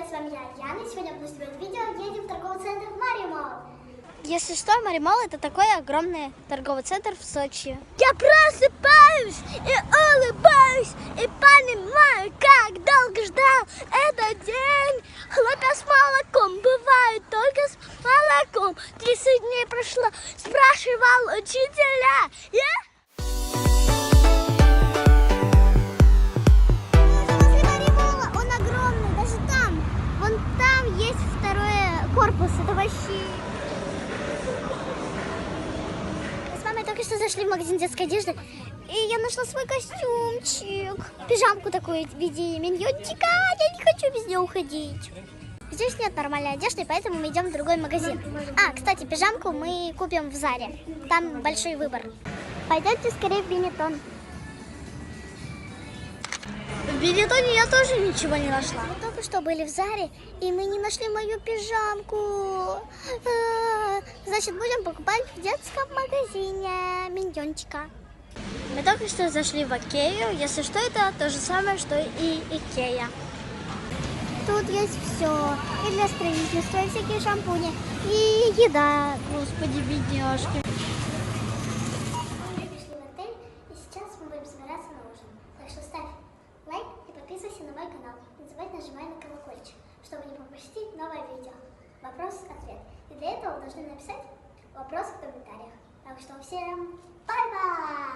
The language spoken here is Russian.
с вами Яна. Сегодня буду снимать видео. Едем в торговый центр Маримол. Если что, Маримол — это такой огромный торговый центр в Сочи. Я просыпаюсь и улыбаюсь, и понимаю, как долго ждал этот день. Хлопья с молоком бывают только с молоком. 30 дней прошло, спрашивал учителя. Он огромный, даже там. Вон там есть второй корпус. Это вообще... Мы с мамой только что зашли в магазин детской одежды, и я нашла свой костюмчик. Пижамку такую в виде миньончика. Я не хочу без нее уходить. Здесь нет нормальной одежды, поэтому мы идем в другой магазин. А, кстати, пижамку мы купим в Заре. Там большой выбор. Пойдемте скорее в Бенетон. В Бенетоне я тоже ничего не нашла. Мы только что были в Заре, и мы не нашли мою пижамку. Значит, будем покупать в детском магазине миньончика. Мы только что зашли в Икею. Если что, это то же самое, что и Икея. Тут есть все. И для строительства, и всякие шампуни, и еда. Господи, бедняжки. Мы пришли в отель, и сейчас мы будем собираться на ужин. Так что ставь лайк и подписывайся на мой канал. Не забудь нажимать на колокольчик, чтобы не пропустить новое видео. Вопрос-ответ. И для этого вы должны написать вопрос в комментариях. Так что всем бай-бай!